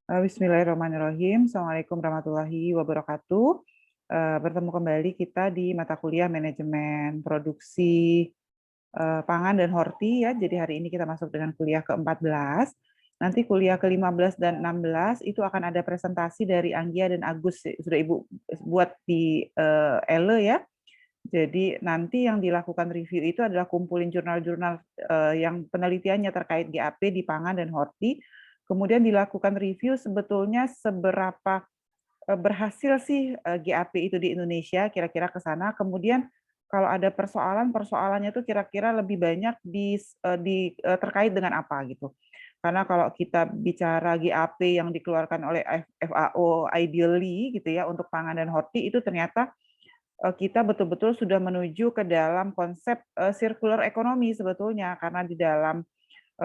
Bismillahirrahmanirrahim. Assalamualaikum warahmatullahi wabarakatuh. Bertemu kembali kita di mata kuliah manajemen produksi pangan dan horti ya. Jadi hari ini kita masuk dengan kuliah ke-14. Nanti kuliah ke-15 dan 16 itu akan ada presentasi dari Anggia dan Agus. Sudah Ibu buat di ELE ya. Jadi nanti yang dilakukan review itu adalah kumpulin jurnal-jurnal yang penelitiannya terkait GAP di pangan dan horti. Kemudian dilakukan review sebetulnya seberapa berhasil sih GAP itu di Indonesia, kira-kira ke sana. Kemudian kalau ada persoalannya tuh kira-kira lebih banyak terkait dengan apa gitu. Karena kalau kita bicara GAP yang dikeluarkan oleh FAO ideally gitu ya untuk pangan dan horti itu ternyata kita betul-betul sudah menuju ke dalam konsep circular economy sebetulnya karena di dalam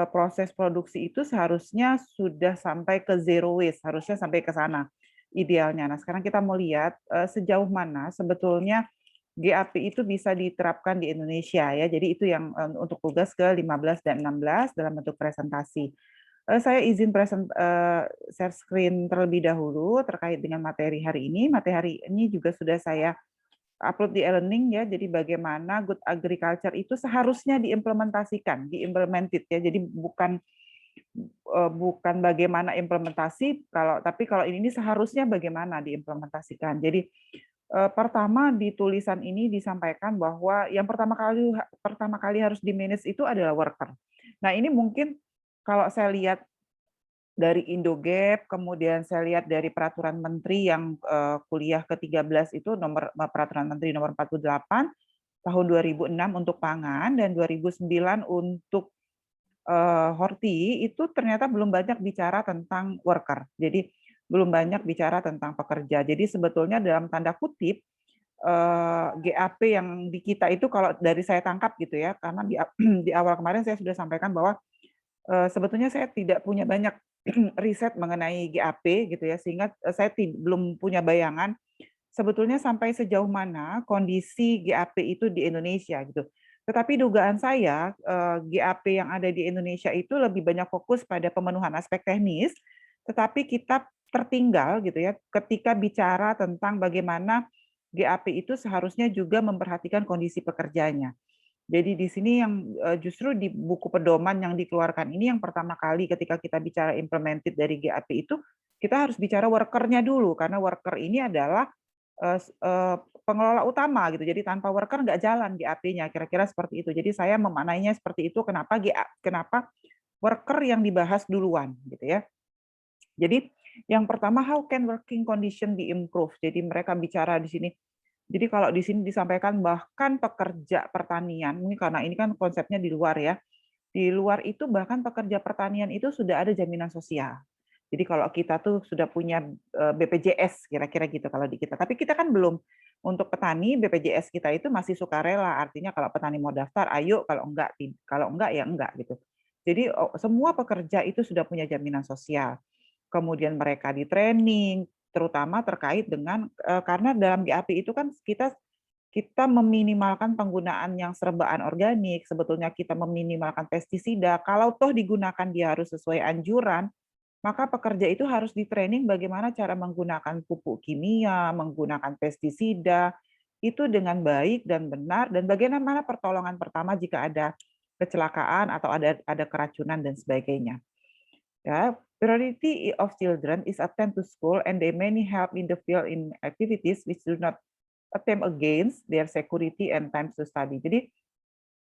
proses produksi itu seharusnya sudah sampai ke zero waste, harusnya sampai ke sana idealnya. Nah, sekarang kita mau lihat sejauh mana sebetulnya GAP itu bisa diterapkan di Indonesia ya. Jadi itu yang untuk tugas ke-15 dan 16 dalam bentuk presentasi. Saya izin share screen terlebih dahulu terkait dengan materi hari ini. Materi hari ini juga sudah saya upload di e-learning ya. Jadi bagaimana good agriculture itu seharusnya diimplementasikan, diimplemented ya. Jadi bukan bagaimana implementasi tapi kalau ini seharusnya bagaimana diimplementasikan. Jadi pertama di tulisan ini disampaikan bahwa yang pertama kali harus di-manage itu adalah worker. Nah, ini mungkin kalau saya lihat dari Indogap, kemudian saya lihat dari peraturan menteri yang kuliah ke-13 itu peraturan menteri nomor 48 tahun 2006 untuk pangan dan 2009 untuk horti itu ternyata belum banyak bicara tentang worker. Jadi belum banyak bicara tentang pekerja. Jadi sebetulnya dalam tanda kutip GAP yang di kita itu kalau dari saya tangkap gitu ya, karena di awal kemarin saya sudah sampaikan bahwa sebetulnya saya tidak punya banyak riset mengenai GAP gitu ya, sehingga saya belum punya bayangan sebetulnya sampai sejauh mana kondisi GAP itu di Indonesia gitu. Tetapi dugaan saya GAP yang ada di Indonesia itu lebih banyak fokus pada pemenuhan aspek teknis, tetapi kita tertinggal gitu ya ketika bicara tentang bagaimana GAP itu seharusnya juga memperhatikan kondisi pekerjanya. Jadi di sini yang justru di buku pedoman yang dikeluarkan ini yang pertama kali ketika kita bicara implemented dari GAP itu, kita harus bicara worker-nya dulu, karena worker ini adalah pengelola utama gitu. Jadi tanpa worker nggak jalan GAP-nya, kira-kira seperti itu. Jadi saya memaknainya seperti itu, kenapa worker yang dibahas duluan gitu ya. Jadi yang pertama, how can working condition be improved? Jadi mereka bicara di sini. Jadi kalau di sini disampaikan bahkan pekerja pertanian, ini karena ini kan konsepnya di luar ya. Di luar itu bahkan pekerja pertanian itu sudah ada jaminan sosial. Jadi kalau kita tuh sudah punya BPJS kira-kira gitu kalau di kita. Tapi kita kan belum. Untuk petani BPJS kita itu masih sukarela. Artinya kalau petani mau daftar, ayo, kalau enggak ya enggak gitu. Jadi semua pekerja itu sudah punya jaminan sosial. Kemudian mereka di training, terutama terkait dengan karena dalam GAP itu kan kita meminimalkan penggunaan yang serbaan organik, sebetulnya kita meminimalkan pestisida. Kalau toh digunakan dia harus sesuai anjuran, maka pekerja itu harus di-training bagaimana cara menggunakan pupuk kimia, menggunakan pestisida, itu dengan baik dan benar, dan bagaimana pertolongan pertama jika ada kecelakaan atau ada keracunan dan sebagainya. Ya, priority of children is attend to school and they many help in the field in activities which do not attempt against their security and time to study. Jadi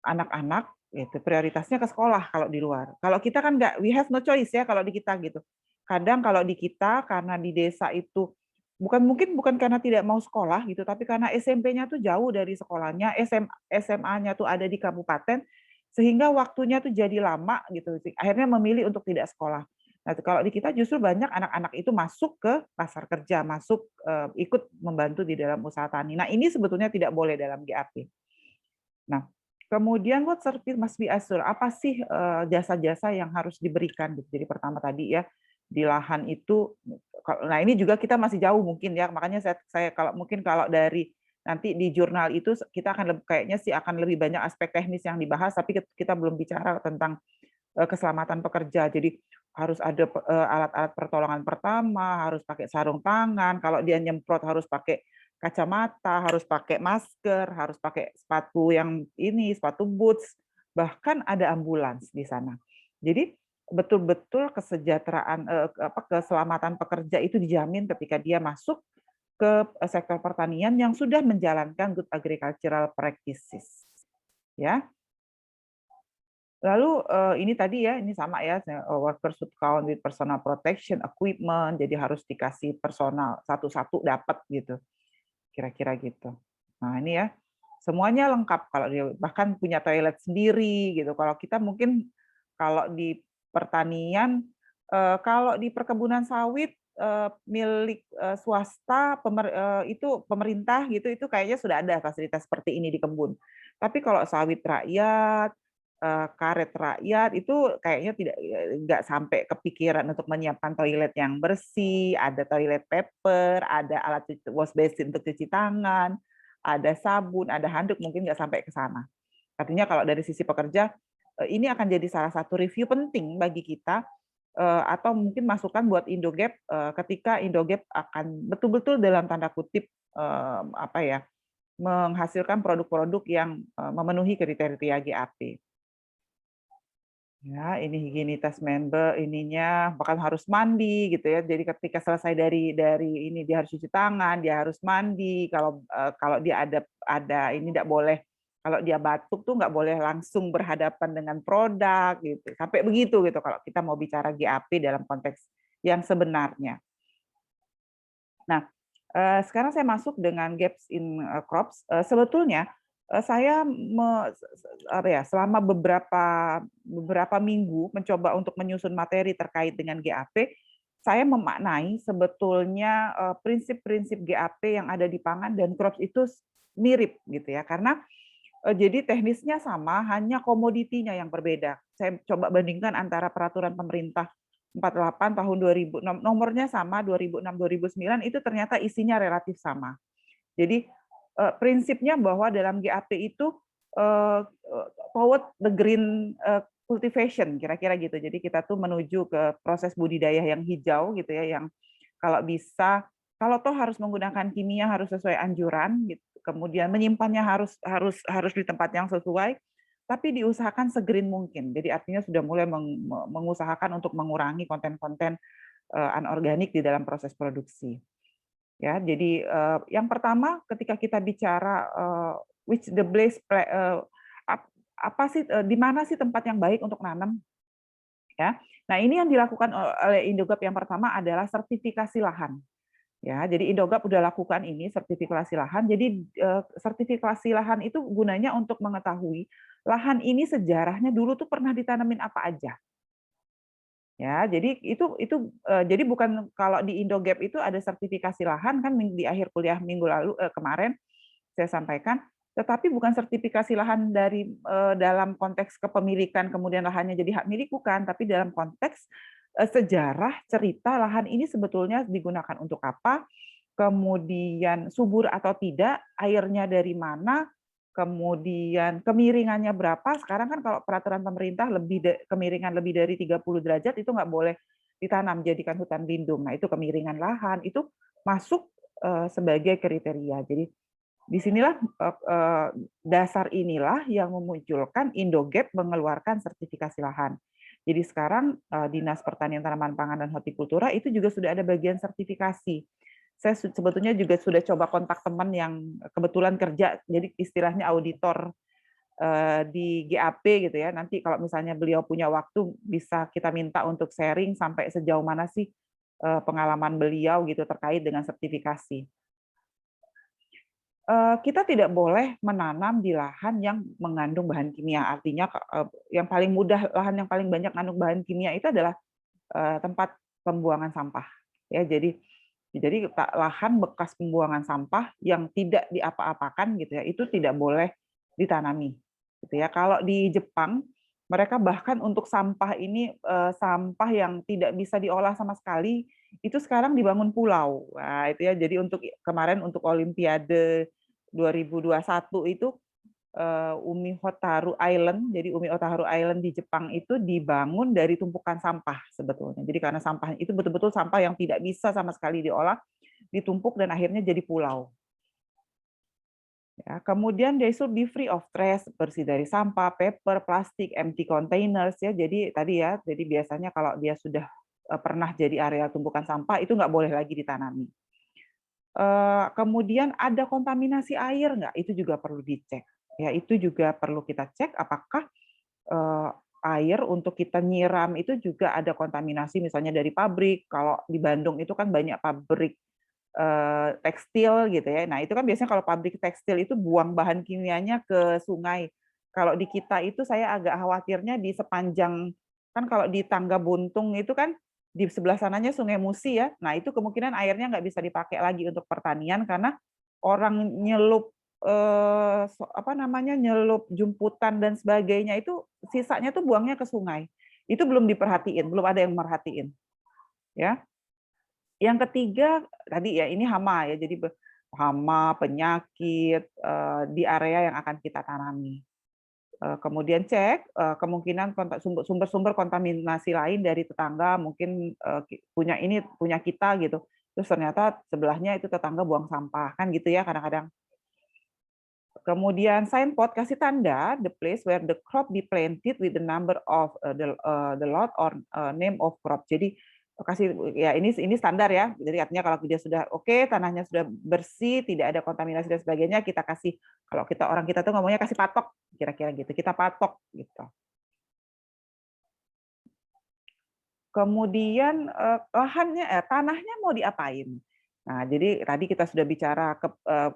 anak-anak itu prioritasnya ke sekolah kalau di luar. Kalau kita kan nggak, we have no choice ya kalau di kita gitu. Kadang kalau di kita karena di desa itu bukan karena tidak mau sekolah gitu, tapi karena SMP-nya tuh jauh dari sekolahnya, SMA-nya tuh ada di kabupaten, sehingga waktunya tuh jadi lama gitu. Akhirnya memilih untuk tidak sekolah. Nah, kalau di kita justru banyak anak-anak itu masuk ke pasar kerja, ikut membantu di dalam usaha tani. Nah, ini sebetulnya tidak boleh dalam GAP. Nah, kemudian what service must be assured? Apa sih jasa-jasa yang harus diberikan? Jadi pertama tadi ya di lahan itu, nah ini juga kita masih jauh mungkin ya, makanya saya kalau dari nanti di jurnal itu kita kayaknya sih akan lebih banyak aspek teknis yang dibahas, tapi kita belum bicara tentang keselamatan pekerja. Jadi harus ada alat-alat pertolongan pertama, harus pakai sarung tangan, kalau dia nyemprot harus pakai kacamata, harus pakai masker, harus pakai sepatu yang ini, sepatu boots, bahkan ada ambulans di sana. Jadi betul-betul kesejahteraan, keselamatan pekerja itu dijamin ketika dia masuk ke sektor pertanian yang sudah menjalankan good agricultural practices, ya. Lalu, ini tadi ya, ini sama ya, worker should count with personal protection equipment, jadi harus dikasih personal, satu-satu dapat gitu, kira-kira gitu. Nah ini ya, semuanya lengkap kalau dia bahkan punya toilet sendiri gitu. Kalau kita mungkin kalau di pertanian, kalau di perkebunan sawit, milik, swasta, itu pemerintah gitu, itu kayaknya sudah ada fasilitas seperti ini di kebun. Tapi kalau sawit rakyat, karet rakyat itu kayaknya tidak nggak sampai kepikiran untuk menyiapkan toilet yang bersih, ada toilet paper, ada alat wash basin untuk cuci tangan, ada sabun, ada handuk, mungkin nggak sampai ke sana. Artinya kalau dari sisi pekerja, ini akan jadi salah satu review penting bagi kita, atau mungkin masukan buat Indogap, ketika Indogap akan betul-betul dalam tanda kutip, apa ya, menghasilkan produk-produk yang, memenuhi kriteria GAP. Ya, ini higienitas member ininya, bahkan harus mandi gitu ya. Jadi ketika selesai dari ini dia harus cuci tangan, dia harus mandi. Kalau dia ada ini nggak boleh, kalau dia batuk tuh nggak boleh langsung berhadapan dengan produk gitu. Sampai begitu gitu kalau kita mau bicara GAP dalam konteks yang sebenarnya. Nah, sekarang saya masuk dengan gaps in crops. Sebetulnya saya apa ya, selama beberapa minggu mencoba untuk menyusun materi terkait dengan GAP, saya memaknai sebetulnya prinsip-prinsip GAP yang ada di pangan dan crops itu mirip gitu ya. Karena jadi teknisnya sama, hanya komoditinya yang berbeda. Saya coba bandingkan antara peraturan pemerintah 48 tahun 2006, nomornya sama 2006-2009, itu ternyata isinya relatif sama. Jadi prinsipnya bahwa dalam GAP itu toward the green cultivation, kira-kira gitu. Jadi kita tuh menuju ke proses budidaya yang hijau gitu ya, yang kalau bisa, kalau toh harus menggunakan kimia harus sesuai anjuran gitu. Kemudian menyimpannya harus di tempat yang sesuai, tapi diusahakan segreen mungkin. Jadi artinya sudah mulai mengusahakan untuk mengurangi konten-konten anorganik di dalam proses produksi. Ya, jadi yang pertama ketika kita bicara which the place apa sih, di mana sih tempat yang baik untuk nanam, ya. Nah, ini yang dilakukan oleh Indogap yang pertama adalah sertifikasi lahan. Ya, jadi Indogap udah lakukan ini sertifikasi lahan. Jadi sertifikasi lahan itu gunanya untuk mengetahui lahan ini sejarahnya dulu tuh pernah ditanamin apa aja. Ya, jadi jadi bukan kalau di Indogap itu ada sertifikasi lahan kan di akhir kuliah minggu lalu kemarin saya sampaikan, tetapi bukan sertifikasi lahan dari dalam konteks kepemilikan kemudian lahannya jadi hak milik, bukan, tapi dalam konteks sejarah cerita lahan ini sebetulnya digunakan untuk apa, kemudian subur atau tidak, airnya dari mana, kemudian kemiringannya berapa. Sekarang kan kalau peraturan pemerintah kemiringan lebih dari 30 derajat itu nggak boleh ditanam, jadikan hutan lindung. Nah, itu kemiringan lahan, itu masuk sebagai kriteria. Jadi disinilah dasar inilah yang memunculkan Indogap mengeluarkan sertifikasi lahan. Jadi sekarang Dinas Pertanian Tanaman Pangan dan Hortikultura itu juga sudah ada bagian sertifikasi. Saya sebetulnya juga sudah coba kontak teman yang kebetulan kerja, jadi istilahnya auditor di GAP gitu ya. Nanti kalau misalnya beliau punya waktu bisa kita minta untuk sharing sampai sejauh mana sih pengalaman beliau gitu terkait dengan sertifikasi. Kita tidak boleh menanam di lahan yang mengandung bahan kimia. Artinya yang paling mudah, lahan yang paling banyak mengandung bahan kimia itu adalah tempat pembuangan sampah. Ya, jadi lahan bekas pembuangan sampah yang tidak diapa-apakan gitu ya, itu tidak boleh ditanami. Gitu ya. Kalau di Jepang, mereka bahkan untuk sampah ini sampah yang tidak bisa diolah sama sekali, itu sekarang dibangun pulau. Nah, itu ya. Jadi kemarin untuk Olimpiade 2021 itu Umi Hotaru Island. Jadi Umi Hotaru Island di Jepang itu dibangun dari tumpukan sampah sebetulnya. Jadi karena sampah itu betul-betul sampah yang tidak bisa sama sekali diolah, ditumpuk dan akhirnya jadi pulau. Ya, kemudian they should be free of trash, bersih dari sampah, paper, plastik, empty containers ya. Jadi tadi ya, jadi biasanya kalau dia sudah pernah jadi area tumpukan sampah itu nggak boleh lagi ditanami. Kemudian ada kontaminasi air nggak? Itu juga perlu dicek. Ya, itu juga perlu kita cek apakah air untuk kita nyiram itu juga ada kontaminasi misalnya dari pabrik. Kalau di Bandung itu kan banyak pabrik tekstil gitu ya. Nah, itu kan biasanya kalau pabrik tekstil itu buang bahan kimianya ke sungai. Kalau di kita itu saya agak khawatirnya di sepanjang, kan kalau di Tangga Buntung itu kan di sebelah sananya Sungai Musi ya. Nah, itu kemungkinan airnya nggak bisa dipakai lagi untuk pertanian karena orang nyelup apa namanya, nyelup jumputan dan sebagainya itu sisanya tuh buangnya ke sungai. Itu belum diperhatiin, belum ada yang merhatiin. Ya. Yang ketiga tadi ya ini hama ya, jadi hama, penyakit di area yang akan kita tanami. Kemudian cek kemungkinan sumber-sumber kontaminasi lain dari tetangga, mungkin punya kita gitu. Terus ternyata sebelahnya itu tetangga buang sampah kan gitu ya kadang-kadang. Kemudian signboard kasih tanda the place where the crop be planted with the number of the lot or name of crop. Jadi kasih ya ini standar ya. Jadi artinya kalau dia sudah oke, tanahnya sudah bersih, tidak ada kontaminasi dan sebagainya, kita kasih, kalau kita orang kita tuh ngomongnya kasih patok, kira-kira gitu. Kita patok gitu. Kemudian lahannya tanahnya mau diapain? Nah, jadi tadi kita sudah bicara ke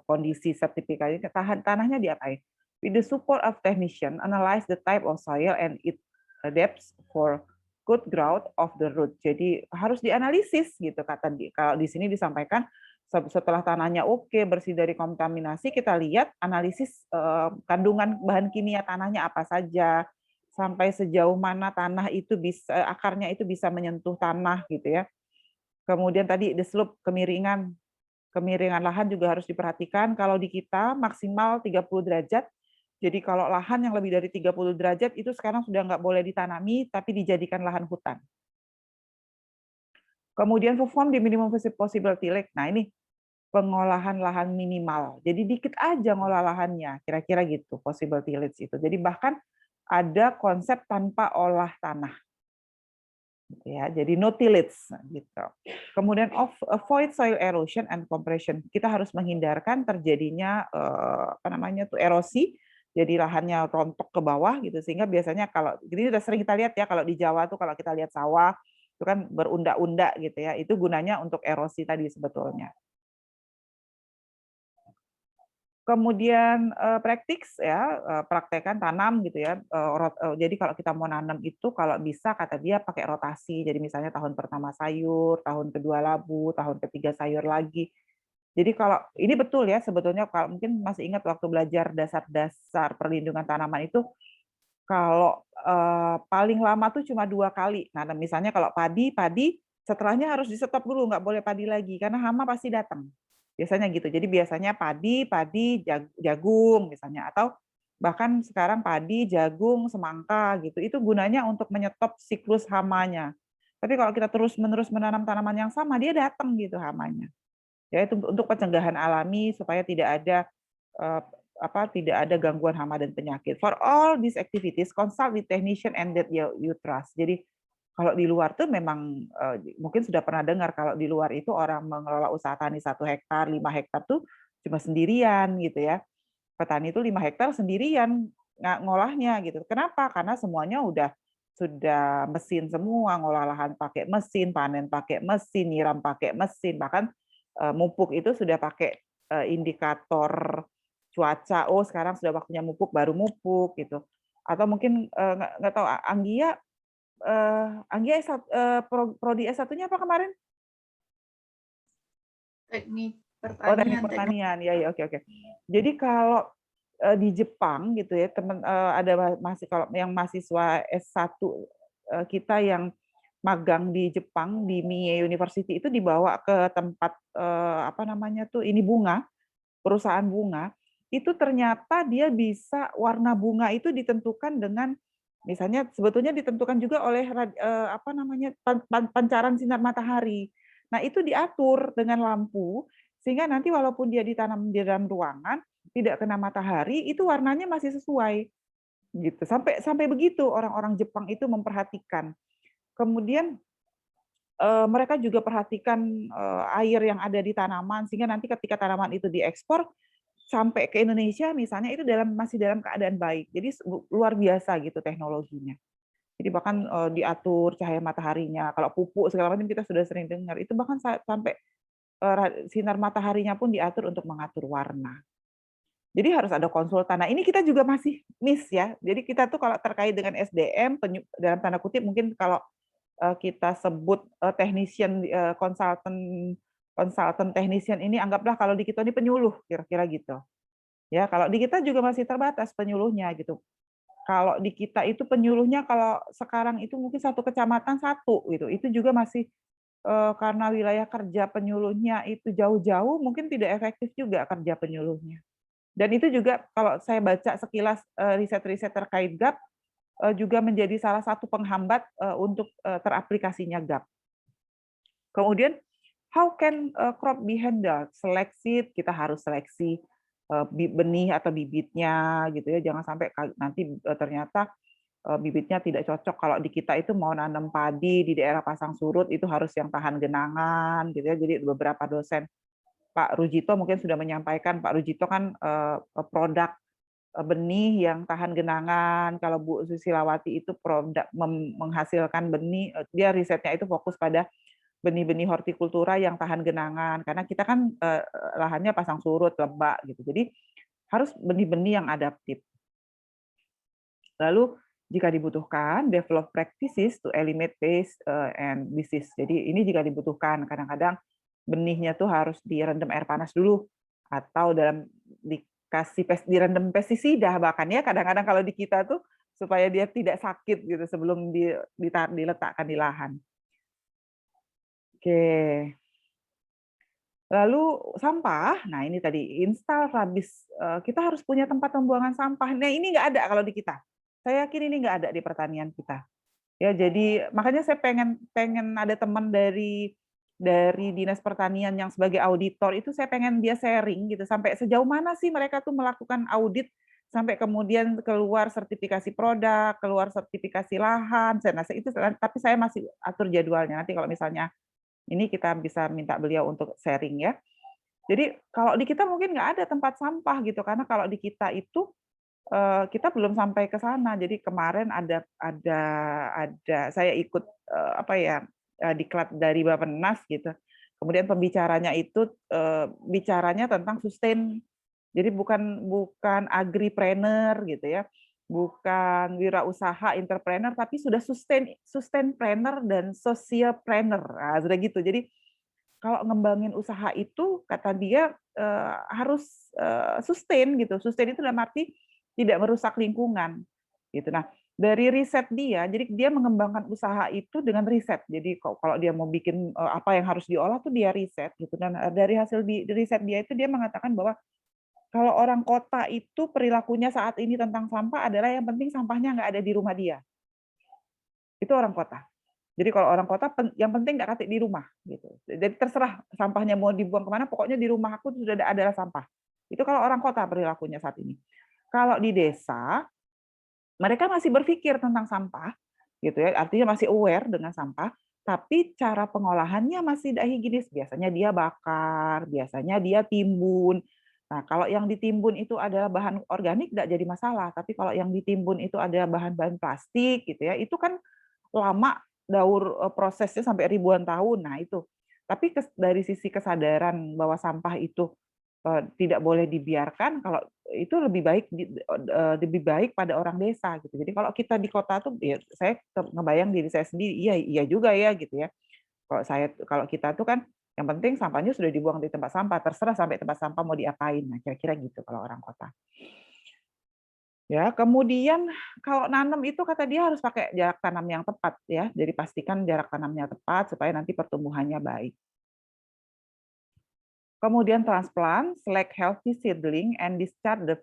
kondisi sertifikatnya, tanahnya diapain? With the support of technician, analyze the type of soil and its depth for good growth of the root. Jadi harus dianalisis gitu kata kalau di sini disampaikan setelah tanahnya oke, bersih dari kontaminasi, kita lihat analisis kandungan bahan kimia tanahnya apa saja, sampai sejauh mana tanah itu bisa akarnya itu bisa menyentuh tanah gitu ya. Kemudian tadi the slope, kemiringan lahan juga harus diperhatikan. Kalau di kita maksimal 30 derajat. Jadi kalau lahan yang lebih dari 30 derajat itu sekarang sudah nggak boleh ditanami, tapi dijadikan lahan hutan. Kemudian perform di minimum possible tillage. Nah ini pengolahan lahan minimal. Jadi dikit aja ngolah lahannya, kira-kira gitu possible tillage itu. Jadi bahkan ada konsep tanpa olah tanah. Ya, jadi no tillage gitu. Kemudian avoid soil erosion and compression. Kita harus menghindarkan terjadinya apa namanya tuh erosi. Jadi lahannya rontok ke bawah gitu sehingga biasanya kalau ini udah sering kita lihat ya kalau di Jawa tuh kalau kita lihat sawah itu kan berundak-undak gitu ya. Itu gunanya untuk erosi tadi sebetulnya. Kemudian praktik ya, praktekkan tanam gitu ya. Jadi kalau kita mau nanam itu kalau bisa kata dia pakai rotasi. Jadi misalnya tahun pertama sayur, tahun kedua labu, tahun ketiga sayur lagi. Jadi kalau ini betul ya sebetulnya kalau mungkin masih ingat waktu belajar dasar-dasar perlindungan tanaman itu kalau paling lama tuh cuma 2 kali. Nah, misalnya kalau padi setelahnya harus di-stop dulu, nggak boleh padi lagi karena hama pasti datang. Biasanya gitu. Jadi biasanya padi, jagung misalnya atau bahkan sekarang padi, jagung, semangka gitu. Itu gunanya untuk menyetop siklus hamanya. Tapi kalau kita terus-menerus menanam tanaman yang sama, dia datang gitu hamanya. Ya itu untuk pencegahan alami supaya tidak ada tidak ada gangguan hama dan penyakit. For all these activities, consult with technician and that you trust. Jadi kalau di luar tuh memang mungkin sudah pernah dengar kalau di luar itu orang mengelola usaha tani 1 hektar, 5 hektar tuh cuma sendirian gitu ya. Petani itu 5 hektar sendirian ngolahnya gitu. Kenapa? Karena semuanya sudah mesin semua, ngolah lahan pakai mesin, panen pakai mesin, nyiram pakai mesin, bahkan mupuk itu sudah pakai indikator cuaca. Oh, sekarang sudah waktunya mupuk, baru mupuk gitu. Atau mungkin nggak tahu Anggia prodi S1-nya apa kemarin? Teknik pertanian. Oh, teknik pertanian. Ya, ya, oke, oke. Jadi kalau di Jepang gitu ya, ada kalau yang mahasiswa S1 kita yang magang di Jepang di Mie University itu dibawa ke tempat apa namanya tuh ini bunga, perusahaan bunga. itu ternyata dia bisa warna bunga itu ditentukan dengan misalnya sebetulnya ditentukan juga oleh apa namanya, pancaran sinar matahari. Nah, itu diatur dengan lampu, sehingga nanti walaupun dia ditanam di dalam ruangan, tidak kena matahari, itu warnanya masih sesuai, gitu. Sampai sampai begitu orang-orang Jepang itu memperhatikan. Kemudian, mereka juga perhatikan, air yang ada di tanaman, sehingga nanti ketika tanaman itu diekspor, sampai ke Indonesia misalnya itu masih dalam keadaan baik. Jadi luar biasa gitu teknologinya. Jadi bahkan, diatur cahaya mataharinya, kalau pupuk segala macam kita sudah sering dengar, itu bahkan sampai, sinar mataharinya pun diatur untuk mengatur warna. Jadi harus ada konsultan. Nah, ini kita juga masih miss ya. Jadi kita tuh kalau terkait dengan SDM, dalam tanda kutip mungkin kalau, kita sebut, technician, konsultan konsultan technician ini anggaplah kalau di kita ini penyuluh, kira-kira gitu. Ya, kalau di kita juga masih terbatas penyuluhnya gitu. Kalau di kita itu penyuluhnya kalau sekarang itu mungkin satu kecamatan satu gitu, itu juga masih, karena wilayah kerja penyuluhnya itu jauh-jauh, mungkin tidak efektif juga kerja penyuluhnya. Dan itu juga kalau saya baca sekilas, riset-riset terkait GAP, juga menjadi salah satu penghambat, untuk, teraplikasinya GAP. Kemudian, how can, crop be handled? Seleksi, kita harus seleksi, benih atau bibitnya gitu ya, jangan sampai nanti, ternyata, bibitnya tidak cocok. Kalau di kita itu mau nanam padi di daerah pasang surut itu harus yang tahan genangan gitu ya. Jadi beberapa dosen, Pak Rujito mungkin sudah menyampaikan, Pak Rujito kan, produk, benih yang tahan genangan, kalau Bu Susilawati itu produk menghasilkan benih, dia risetnya itu fokus pada benih-benih hortikultura yang tahan genangan, karena kita kan, lahannya pasang surut, lembak gitu. Jadi harus benih-benih yang adaptif. Lalu jika dibutuhkan, develop practices to eliminate pest, and disease. Jadi ini jika dibutuhkan, kadang-kadang benihnya tuh harus direndam air panas dulu, atau direndam pestisida bahkan ya, kadang-kadang kalau di kita tuh supaya dia tidak sakit gitu sebelum diletakkan di lahan. Oke. Lalu sampah, nah ini tadi install rabis, kita harus punya tempat pembuangan sampah. Nah ini nggak ada kalau di kita. Saya yakin ini nggak ada di pertanian kita. Ya jadi makanya saya pengen pengen ada teman dari Dinas Pertanian yang sebagai auditor itu saya pengen dia sharing gitu, sampai sejauh mana sih mereka tuh melakukan audit sampai kemudian keluar sertifikasi produk, keluar sertifikasi lahan, saya rasa itu tapi saya masih atur jadwalnya. Nanti kalau misalnya ini kita bisa minta beliau untuk sharing ya. Jadi kalau di kita mungkin nggak ada tempat sampah gitu, karena kalau di kita itu, kita belum sampai ke sana. Jadi kemarin ada saya ikut, apa ya, diklat dari Bappenas gitu. Kemudian pembicaranya itu, bicaranya tentang sustain. Jadi bukan agripreneur gitu ya, bukan wirausaha entrepreneur, tapi sudah sustainpreneur dan socialpreneur. Nah, sudah gitu. Jadi kalau ngembangin usaha itu kata dia, harus, sustain gitu. Sustain itu dalam arti tidak merusak lingkungan, gitu. Nah, dari riset dia, jadi dia mengembangkan usaha itu dengan riset. Jadi kalau dia mau bikin, apa yang harus diolah tuh dia riset gitu dan, dari hasil riset dia itu dia mengatakan bahwa kalau orang kota itu perilakunya saat ini tentang sampah adalah yang penting sampahnya nggak ada di rumah dia. Itu orang kota. Jadi kalau orang kota yang penting nggak katik di rumah gitu. Jadi terserah sampahnya mau dibuang kemana, pokoknya di rumah aku sudah ada sampah. Itu kalau orang kota perilakunya saat ini. Kalau di desa, mereka masih berpikir tentang sampah, gitu ya. Artinya masih aware dengan sampah, tapi cara pengolahannya masih tidak higienis. Biasanya dia bakar, biasanya dia timbun. Nah, kalau yang ditimbun itu adalah bahan organik tidak jadi masalah, tapi kalau yang ditimbun itu adalah bahan-bahan plastik gitu ya, itu kan lama prosesnya sampai ribuan tahun. Nah, itu. Tapi dari sisi kesadaran bahwa sampah itu tidak boleh dibiarkan, kalau itu lebih baik pada orang desa gitu. Jadi kalau kita di kota tuh ya saya ngebayang diri saya sendiri, iya iya juga ya gitu ya. Kalau kita tuh kan yang penting sampahnya sudah dibuang di tempat sampah, terserah sampai tempat sampah mau diapain. Nah, kira-kira gitu kalau orang kota. Ya, kemudian kalau nanam itu kata dia harus pakai jarak tanam yang tepat ya. Jadi pastikan jarak tanamnya tepat supaya nanti pertumbuhannya baik. Kemudian transplant, select healthy seedling, and discharge the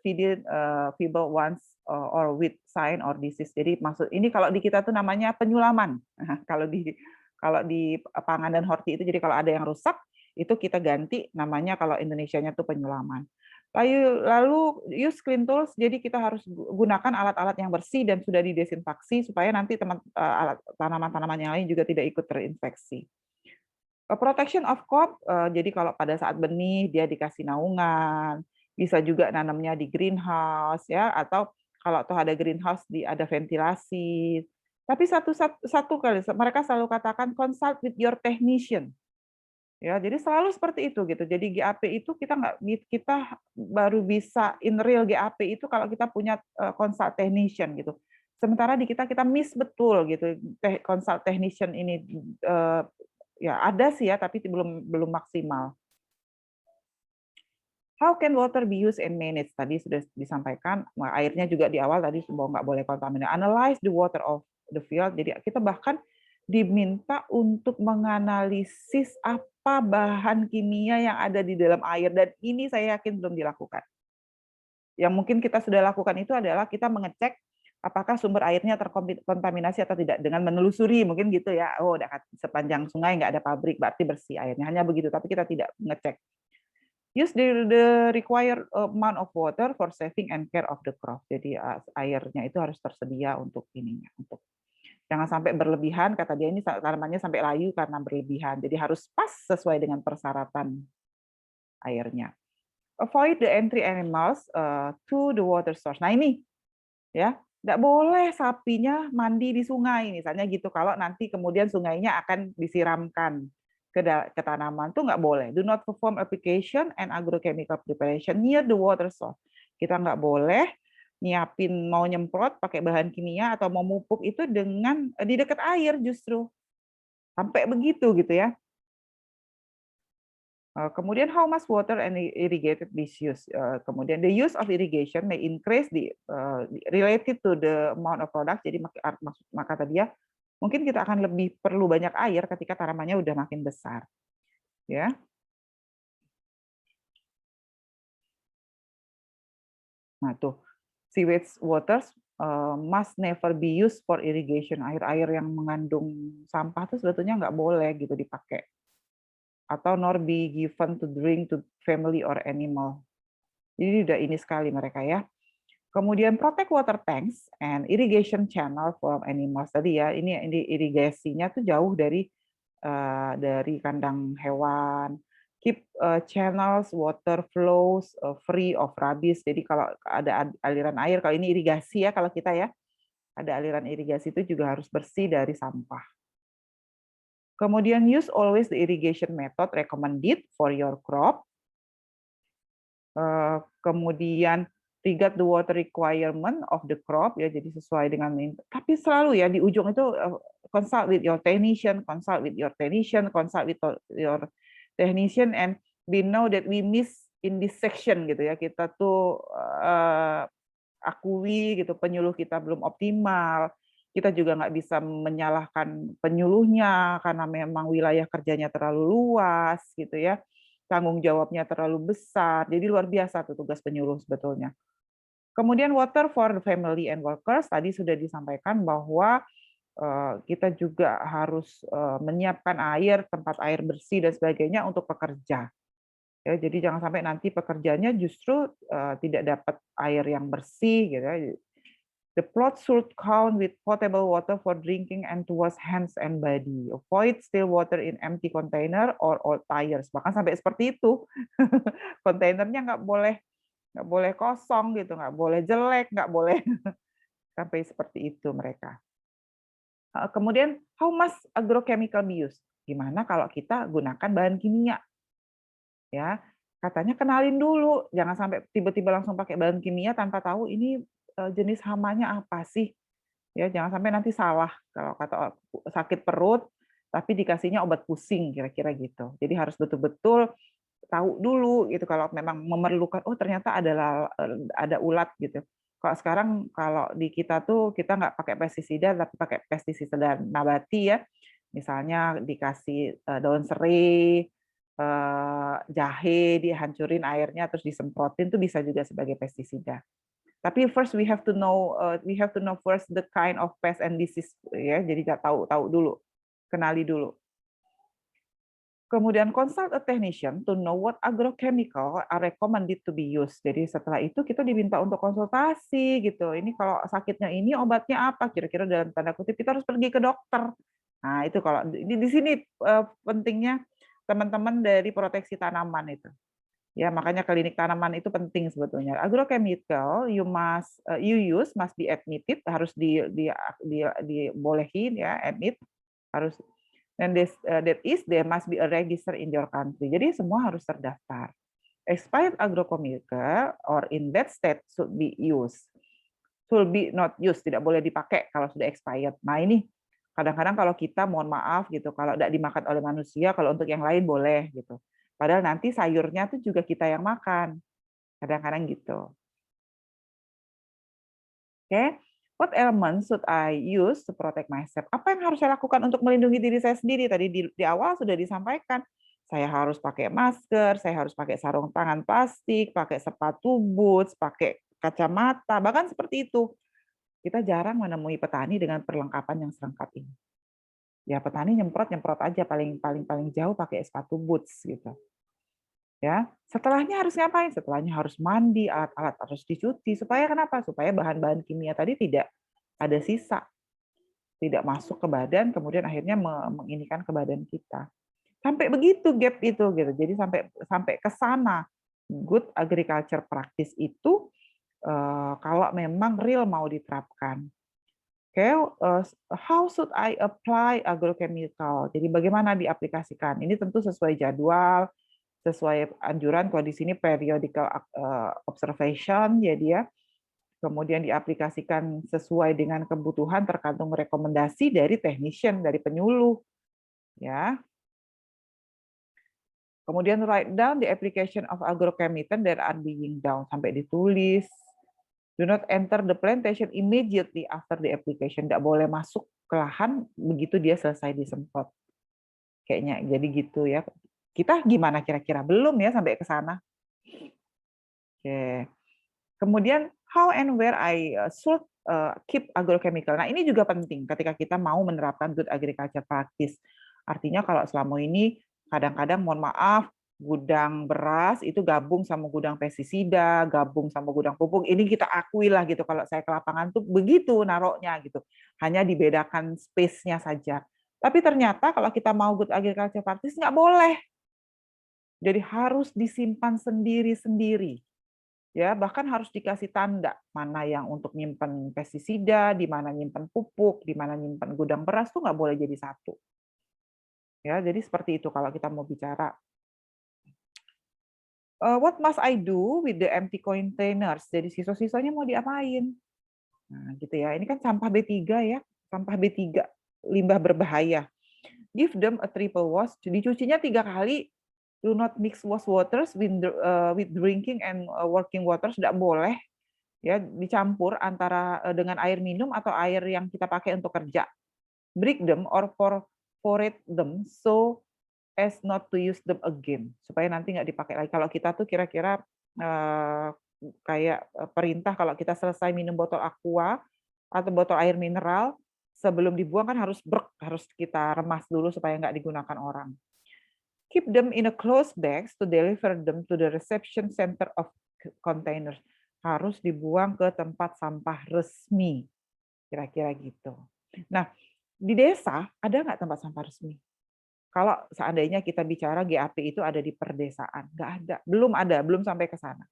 feeble ones or with sign or disease. Jadi maksud ini kalau di kita tuh namanya penyulaman. Kalau di pangan dan horti itu jadi kalau ada yang rusak itu kita ganti namanya kalau Indonesianya tuh penyulaman. Lalu use clean tools, jadi kita harus gunakan alat-alat yang bersih dan sudah didesinfeksi supaya nanti alat tanaman-tanaman yang lain juga tidak ikut terinfeksi. Protection of crop, jadi kalau pada saat benih dia dikasih naungan, bisa juga nanamnya di greenhouse ya, atau kalau toh ada greenhouse ada ventilasi. Tapi satu kali mereka selalu katakan consult with your technician. Ya, jadi selalu seperti itu gitu. Jadi GAP itu kita baru bisa in real GAP itu kalau kita punya consult technician gitu. Sementara di kita miss betul gitu consult technician ini ya ada sih ya, tapi belum maksimal. How can water be used and managed? Tadi sudah disampaikan, airnya juga di awal tadi bahwa nggak boleh kontaminasi. Analyze the water of the field. Jadi kita bahkan diminta untuk menganalisis apa bahan kimia yang ada di dalam air, dan ini saya yakin belum dilakukan. Yang mungkin kita sudah lakukan itu adalah kita mengecek apakah sumber airnya terkontaminasi atau tidak dengan menelusuri mungkin gitu ya. Oh, sepanjang sungai nggak ada pabrik, berarti bersih airnya. Hanya begitu, tapi kita tidak mengecek. Use the required amount of water for saving and care of the crop. Jadi airnya itu harus tersedia untuk ininya, untuk jangan sampai berlebihan. Kata dia ini tanamannya sampai layu karena berlebihan. Jadi harus pas sesuai dengan persyaratan airnya. Avoid the entry animals to the water source. Nah ini ya, nggak boleh sapinya mandi di sungai misalnya gitu. Kalau nanti kemudian sungainya akan disiramkan ke tanaman, tuh nggak boleh. Do not perform application and agrochemical preparation near the water source. Kita nggak boleh nyiapin mau nyemprot pakai bahan kimia atau mau mupuk itu di dekat air justru. Sampai begitu gitu ya. Kemudian how much water and irrigated is used. Kemudian the use of irrigation may increase related to the amount of product. Jadi maka tadi ya, mungkin kita akan lebih perlu banyak air ketika tanamannya udah makin besar. Ya. Nah tuh, sewage waters must never be used for irrigation. Air-air yang mengandung sampah tuh sebetulnya nggak boleh gitu dipakai. Atau nor be given to drink to family or animal. Jadi udah ini sekali mereka ya. Kemudian protect water tanks and irrigation channel from animals. Tadi ya, ini irigasinya tuh jauh dari kandang hewan. Keep channels water flows free of rabies. Jadi kalau ada aliran air, kalau ini irigasi ya, kalau kita ya, ada aliran irigasi itu juga harus bersih dari sampah. Kemudian use always the irrigation method recommended for your crop. Kemudian regard the water requirement of the crop, ya, jadi sesuai dengan, tapi selalu ya di ujung itu consult with your technician, consult with your technician, consult with your technician, and we know that we miss in this section gitu ya, kita tuh akui gitu penyuluh kita belum optimal. Kita juga nggak bisa menyalahkan penyuluhnya karena memang wilayah kerjanya terlalu luas gitu ya, tanggung jawabnya terlalu besar. Jadi luar biasa tuh tugas penyuluh sebetulnya. Kemudian water for the family and workers, tadi sudah disampaikan bahwa kita juga harus menyiapkan air, tempat air bersih dan sebagainya untuk pekerja. Ya, jadi jangan sampai nanti pekerjanya justru tidak dapat air yang bersih gitu ya. The plot should count with potable water for drinking and to wash hands and body. Avoid still water in empty container or old tires. Bahkan sampai seperti itu. Kontainernya nggak boleh kosong gitu, nggak boleh jelek, nggak boleh sampai seperti itu mereka. Kemudian how much agrochemical be used? Gimana kalau kita gunakan bahan kimia? Ya, katanya kenalin dulu, jangan sampai tiba-tiba langsung pakai bahan kimia tanpa tahu ini jenis hamanya apa sih. Ya, jangan sampai nanti salah kalau kata sakit perut tapi dikasihnya obat pusing kira-kira gitu. Jadi harus betul-betul tahu dulu gitu kalau memang memerlukan, oh ternyata ada ulat gitu. Kalau sekarang kalau di kita tuh kita nggak pakai pestisida tapi pakai pestisida nabati ya. Misalnya dikasih daun serai jahe dihancurin airnya terus disemprotin itu bisa juga sebagai pestisida. Tapi first we have to know first the kind of pest and disease ya. Jadi tahu dulu, kenali dulu. Kemudian consult a technician to know what agrochemical are recommended to be used. Jadi setelah itu kita diminta untuk konsultasi gitu. Ini kalau sakitnya ini obatnya apa? Kira-kira dalam tanda kutip kita harus pergi ke dokter. Nah, itu kalau di sini pentingnya teman-teman dari proteksi tanaman itu. Ya, makanya klinik tanaman itu penting sebetulnya. Agrochemical you use must be admitted, harus dibolehin ya, admit, harus. And there must be a register in your country. Jadi semua harus terdaftar. Expired agrochemical or in that state should be used. Should be not used, tidak boleh dipakai kalau sudah expired. Nah ini kadang-kadang kalau kita mohon maaf gitu, kalau tidak dimakan oleh manusia, kalau untuk yang lain boleh gitu. Padahal nanti sayurnya itu juga kita yang makan. Kadang-kadang gitu. Oke. What elements should I use to protect myself? Apa yang harus saya lakukan untuk melindungi diri saya sendiri? Tadi di awal sudah disampaikan. Saya harus pakai masker, saya harus pakai sarung tangan plastik, pakai sepatu boots, pakai kacamata, bahkan seperti itu. Kita jarang menemui petani dengan perlengkapan yang selengkap ini. Ya petani nyemprot aja paling jauh pakai sepatu boots gitu. Ya, setelahnya harus ngapain? Setelahnya harus mandi, alat-alat harus dicuci. Supaya kenapa? Supaya bahan-bahan kimia tadi tidak ada sisa, tidak masuk ke badan, kemudian akhirnya menginikan ke badan kita. Sampai begitu gap itu gitu. Jadi sampai ke sana good agriculture practice itu kalau memang real mau diterapkan. Oke, how should I apply agrochemical? Jadi bagaimana diaplikasikan? Ini tentu sesuai jadwal, sesuai anjuran. Kalau di sini periodical observation, jadi ya, kemudian diaplikasikan sesuai dengan kebutuhan tergantung rekomendasi dari technician, dari penyuluh, ya. Kemudian write down the application of agrochemical that are being done, sampai ditulis. Do not enter the plantation immediately after the application. Tidak boleh masuk ke lahan begitu dia selesai disemprot. Kayaknya jadi gitu ya. Kita gimana kira-kira? Belum ya sampai ke sana. Oke. Kemudian how and where I should keep agrochemical. Nah, ini juga penting ketika kita mau menerapkan good agriculture practice. Artinya kalau selama ini kadang-kadang mohon maaf gudang beras itu gabung sama gudang pestisida, gabung sama gudang pupuk. Ini kita akui lah gitu kalau saya ke lapangan tuh begitu naroknya gitu. Hanya dibedakan space-nya saja. Tapi ternyata kalau kita mau good agriculture practice nggak boleh. Jadi harus disimpan sendiri-sendiri. Ya, bahkan harus dikasih tanda mana yang untuk nyimpen pestisida, di mana nyimpen pupuk, di mana nyimpen gudang beras tuh nggak boleh jadi satu. Ya, jadi seperti itu kalau kita mau bicara. What must I do with the empty containers? Jadi sisa-sisanya mau diapain? Nah, gitu ya. Ini kan sampah B3 ya, sampah B3, limbah berbahaya. Give them a triple wash. Dicucinya 3 kali. Do not mix wash waters with drinking and working water. Tidak boleh ya dicampur antara dengan air minum atau air yang kita pakai untuk kerja. Break them or perforate them so as not to use them again, supaya nanti nggak dipakai lagi. Kalau kita tuh kira-kira kayak perintah kalau kita selesai minum botol aqua atau botol air mineral, sebelum dibuang kan harus kita remas dulu supaya nggak digunakan orang. Keep them in a closed bags to deliver them to the reception center of containers. Harus dibuang ke tempat sampah resmi. Kira-kira gitu. Nah, di desa ada nggak tempat sampah resmi? Kalau seandainya kita bicara GAP itu ada di perdesaan, nggak ada, belum sampai ke sana.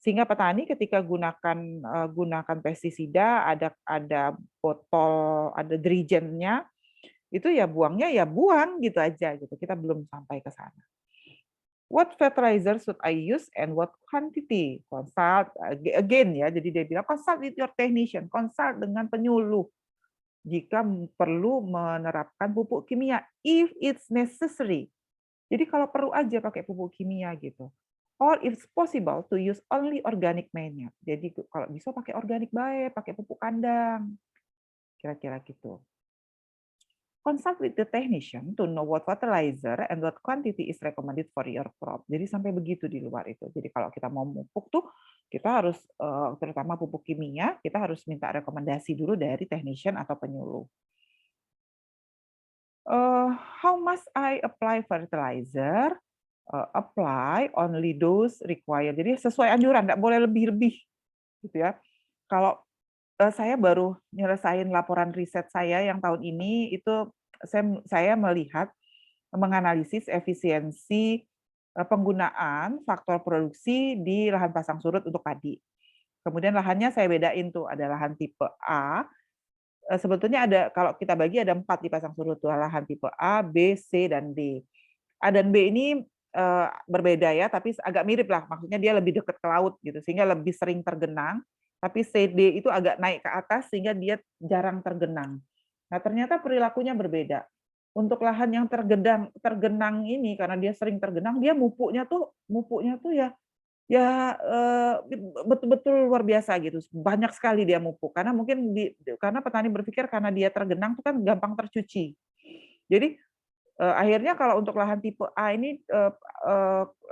Sehingga petani ketika gunakan pestisida, ada botol, ada dirijennya, itu ya buangnya ya buang gitu aja gitu. Kita belum sampai ke sana. What fertilizer should I use and what quantity? Consult again ya. Jadi dia bilang consult with your technician, consult dengan penyuluh jika perlu menerapkan pupuk kimia if it's necessary. Jadi kalau perlu aja pakai pupuk kimia gitu. Or if it's possible to use only organic manure. Jadi kalau bisa pakai organik baik, pakai pupuk kandang. Kira-kira gitu. Consult with the technician to know what fertilizer and what quantity is recommended for your crop. Jadi sampai begitu di luar itu. Jadi kalau kita mau pupuk tuh, kita harus terutama pupuk kimia, kita harus minta rekomendasi dulu dari technician atau penyuluh. How must I apply fertilizer? Apply only those required. Jadi sesuai anjuran, nggak boleh lebih-lebih, gitu ya. Kalau saya baru nyelesain laporan riset saya yang tahun ini, itu saya melihat, menganalisis efisiensi, penggunaan faktor produksi di lahan pasang surut untuk padi. Kemudian lahannya saya bedain tuh, ada lahan tipe A, sebetulnya ada kalau kita bagi ada 4 di pasang surut tuh, lahan tipe A, B, C, dan D. A dan B ini, berbeda ya, tapi agak mirip lah, maksudnya dia lebih dekat ke laut gitu, sehingga lebih sering tergenang, tapi C, D itu agak naik ke atas sehingga dia jarang tergenang. Nah, ternyata perilakunya berbeda. Untuk lahan yang tergenang ini, karena dia sering tergenang, dia mupuknya tuh ya ya, betul-betul luar biasa gitu, banyak sekali dia mupuk, karena mungkin karena petani berpikir karena dia tergenang itu kan gampang tercuci. Jadi, akhirnya kalau untuk lahan tipe A ini,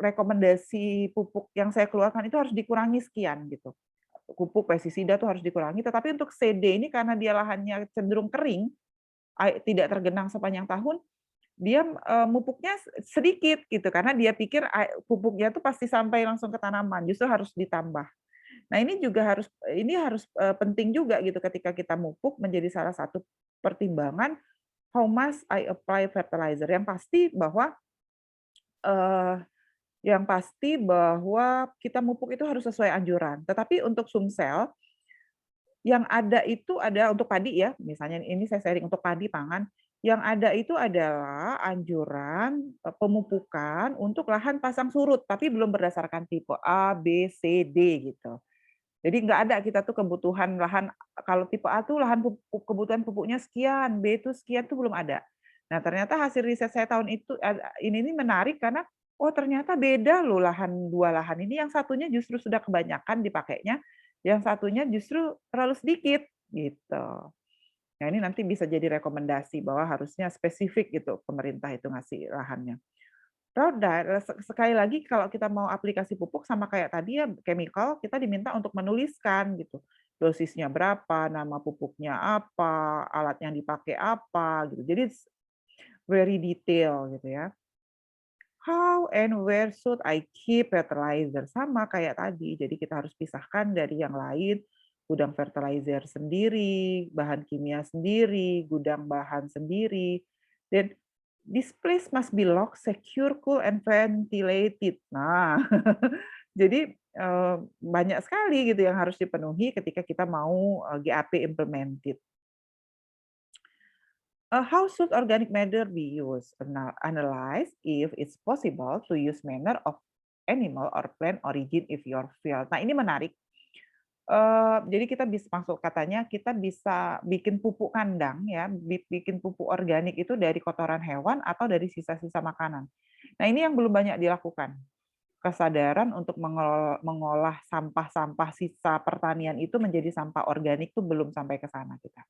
rekomendasi pupuk yang saya keluarkan itu harus dikurangi sekian gitu. Pupuk pestisida tuh harus dikurangi, tetapi untuk C, D ini karena dia lahannya cenderung kering, tidak tergenang sepanjang tahun, dia, mupuknya sedikit gitu, karena dia pikir pupuknya tuh pasti sampai langsung ke tanaman, justru harus ditambah. Nah, ini harus penting juga gitu ketika kita mupuk menjadi salah satu pertimbangan, how much I apply fertilizer. Eee, yang pasti bahwa kita mupuk itu harus sesuai anjuran. Tetapi untuk Sumsel, yang ada itu ada untuk padi ya, misalnya ini saya sharing untuk padi pangan, yang ada itu adalah anjuran, pemupukan untuk lahan pasang surut, tapi belum berdasarkan tipe A, B, C, D gitu. Jadi nggak ada kita tuh kebutuhan lahan, kalau tipe A tuh lahan kebutuhan pupuknya sekian, B itu sekian tuh belum ada. Nah, ternyata hasil riset saya tahun itu ini menarik karena, oh ternyata beda loh lahan 2 lahan ini, yang satunya justru sudah kebanyakan dipakainya, yang satunya justru terlalu sedikit, gitu. Nah, ini nanti bisa jadi rekomendasi bahwa harusnya spesifik gitu pemerintah itu ngasih lahannya. Roda, sekali lagi kalau kita mau aplikasi pupuk sama kayak tadi ya chemical, kita diminta untuk menuliskan gitu. Dosisnya berapa, nama pupuknya apa, alat yang dipakai apa gitu. Jadi very detail gitu ya. How and where should I keep fertilizer? Sama kayak tadi, jadi kita harus pisahkan dari yang lain, gudang fertilizer sendiri, bahan kimia sendiri, gudang bahan sendiri, dan this place must be locked, secure, cool, and ventilated. Nah, jadi banyak sekali gitu yang harus dipenuhi ketika kita mau GAP implemented. How should organic matter be used? Analyze if it's possible to use manner of animal or plant origin if your field. Nah, ini menarik. Jadi kita bisa masuk katanya kita bisa bikin pupuk kandang ya, bikin pupuk organik itu dari kotoran hewan atau dari sisa-sisa makanan. Nah, ini yang belum banyak dilakukan. Kesadaran untuk mengolah sampah-sampah sisa pertanian itu menjadi sampah organik itu belum sampai ke sana kita.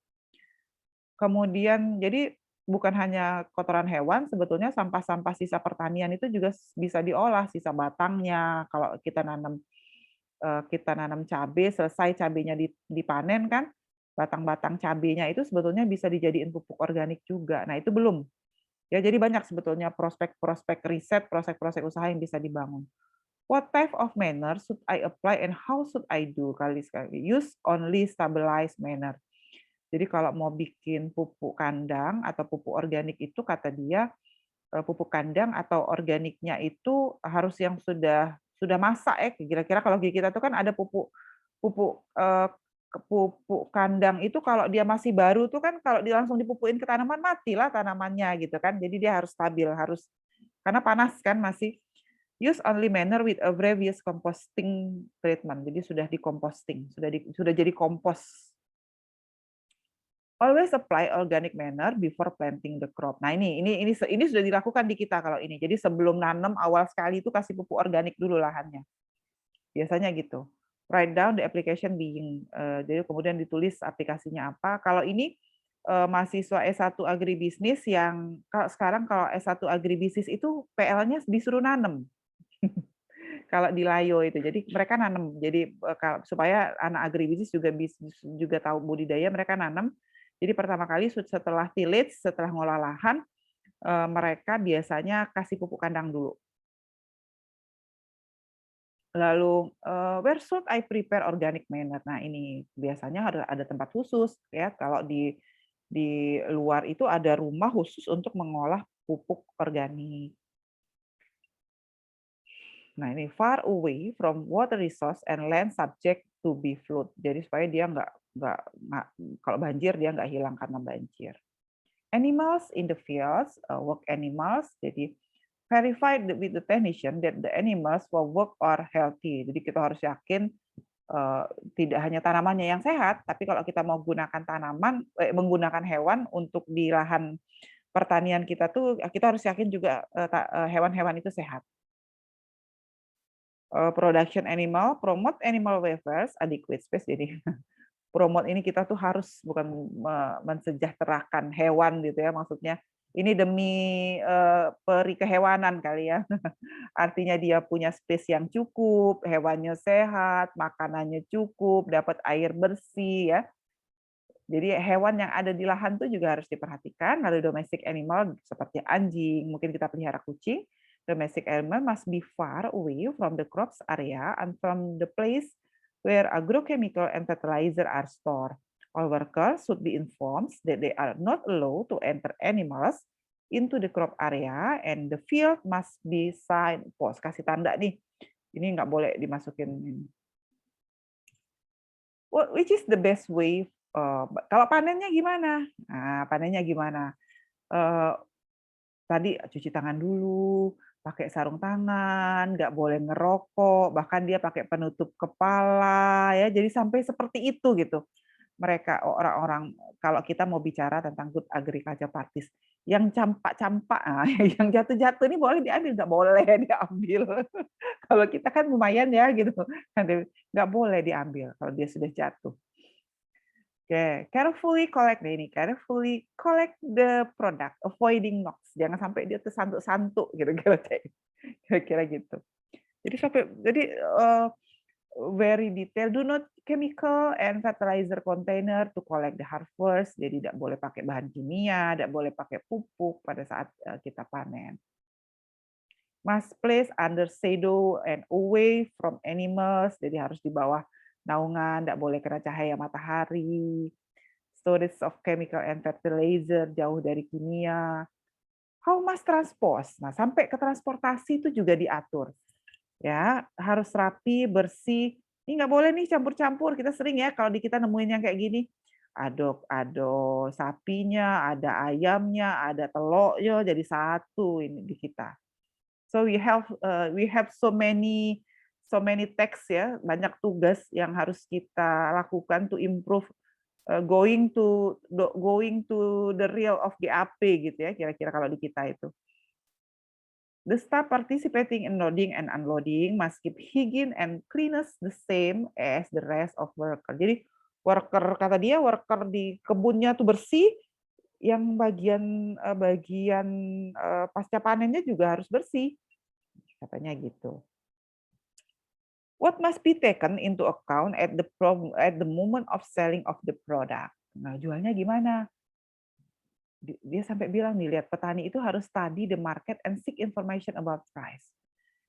Kemudian jadi bukan hanya kotoran hewan, sebetulnya sampah-sampah sisa pertanian itu juga bisa diolah, sisa batangnya, kalau kita nanam cabe, selesai cabenya dipanen kan, batang-batang cabenya itu sebetulnya bisa dijadiin pupuk organik juga. Nah, itu belum. Ya, jadi banyak sebetulnya prospek-prospek riset, prospek-prospek usaha yang bisa dibangun. What type of manner should I apply and how should I do? Kali sekali, use only stabilized manner. Jadi kalau mau bikin pupuk kandang atau pupuk organik itu kata dia, pupuk kandang atau organiknya itu harus yang sudah masak ya, kira-kira kalau di kita tuh kan ada pupuk pupuk, pupuk kandang itu kalau dia masih baru tuh kan kalau dia langsung dipupukin ke tanaman, matilah tanamannya gitu kan. Jadi dia harus stabil, harus karena panas kan masih. Use only manner with a previous composting treatment. Jadi sudah di-composting, sudah jadi kompos. Always apply organic manner before planting the crop. Nah, ini sudah dilakukan di kita kalau ini. Jadi sebelum nanam awal sekali itu kasih pupuk organik dulu lahannya. Biasanya gitu. Write down the application being, jadi kemudian ditulis aplikasinya apa. Kalau ini mahasiswa S1 agribisnis yang kalau sekarang kalau S1 agribisnis itu PL-nya disuruh nanem. Kalau di Layo itu. Jadi mereka nanam. Jadi supaya anak agribisnis juga tahu budidaya, mereka nanam. Jadi pertama kali setelah tillage, setelah ngolah lahan, mereka biasanya kasih pupuk kandang dulu. Lalu, where should I prepare organic manure? Nah, ini biasanya ada tempat khusus ya, kalau di luar itu ada rumah khusus untuk mengolah pupuk organik. Nah, ini far away from water resource and land subject to be flood. Jadi supaya dia nggak kalau banjir dia nggak hilang karena banjir. Animals in the fields, work animals, jadi verified with the technician that the animals will work are healthy. Jadi kita harus yakin tidak hanya tanamannya yang sehat, tapi kalau kita mau gunakan menggunakan hewan untuk di lahan pertanian kita tuh, kita harus yakin juga hewan-hewan itu sehat. Production animal, promote animal welfare, adequate space. Jadi promote ini kita tuh harus bukan mensejahterakan hewan gitu ya, maksudnya ini demi peri kehewanan kali ya. Artinya dia punya space yang cukup, hewannya sehat, makanannya cukup, dapat air bersih ya. Jadi hewan yang ada di lahan tuh juga harus diperhatikan. Lalu domestic animal seperti anjing, mungkin kita pelihara kucing. Domestic animal must be far away from the crops area and from the place where agrochemical and fertilizer are stored. All workers should be informed that they are not allowed to enter animals into the crop area and the field must be signpost. Kasih tanda nih, ini nggak boleh dimasukin. Which is the best way? Kalau panennya gimana? Nah, panennya gimana? Tadi cuci tangan dulu, pakai sarung tangan, nggak boleh ngerokok, bahkan dia pakai penutup kepala, ya. Jadi sampai seperti itu gitu. Mereka orang-orang kalau kita mau bicara tentang good agriculture practice, yang campak-campak, yang jatuh-jatuh ini boleh diambil, nggak boleh diambil. Kalau kita kan lumayan ya gitu, nggak boleh diambil kalau dia sudah jatuh. Oke, carefully carefully collect the product, avoiding knocks. Jangan sampai dia tersantuk-santuk kira-kira gitu. Jadi very detail. Do not chemical and fertilizer container to collect the harvest. Jadi tidak boleh pakai bahan kimia, tidak boleh pakai pupuk pada saat kita panen. Must place under shadow and away from animals. Jadi harus di bawah naungan, tidak boleh kena cahaya matahari. Storage of chemical and fertilizer, jauh dari kimia. How must transport? Nah, sampai ke transportasi itu juga diatur. Ya, harus rapi, bersih. Ini nggak boleh nih campur-campur. Kita sering ya kalau di kita nemuin yang kayak gini. Ada sapinya, ada ayamnya, ada telurnya jadi satu ini di kita. So we have so many tasks ya, banyak tugas yang harus kita lakukan to improve going to the real of GAP gitu ya, kira-kira kalau di kita itu. The staff participating in loading and unloading must keep hygiene and cleanliness the same as the rest of worker. Jadi kata dia worker di kebunnya tuh bersih, yang bagian pasca panennya juga harus bersih. Katanya gitu. What must be taken into account at the moment of selling of the product? Nah, jualnya gimana? Dia sampai bilang nih, lihat petani itu harus study the market and seek information about price.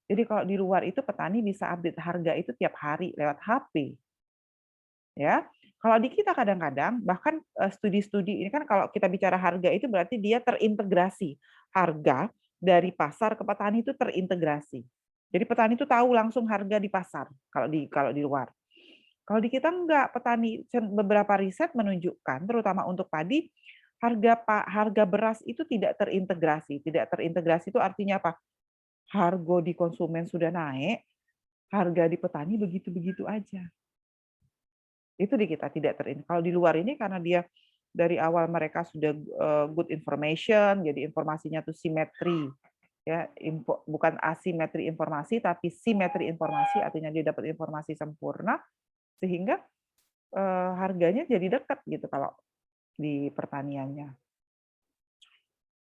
Jadi kalau di luar itu petani bisa update harga itu tiap hari lewat HP. Ya. Kalau di kita kadang-kadang bahkan studi-studi ini kan kalau kita bicara harga itu berarti dia terintegrasi. Harga dari pasar ke petani itu terintegrasi. Jadi petani itu tahu langsung harga di pasar kalau di luar. Kalau di kita enggak, petani beberapa riset menunjukkan terutama untuk padi harga beras itu tidak terintegrasi. Tidak terintegrasi itu artinya apa? Harga di konsumen sudah naik, harga di petani begitu-begitu aja. Itu di kita tidak terintegrasi. Kalau di luar ini karena dia dari awal mereka sudah good information, jadi informasinya tuh simetri. Ya, bukan asimetri informasi tapi simetri informasi, artinya dia dapat informasi sempurna sehingga harganya jadi dekat gitu kalau di pertaniannya.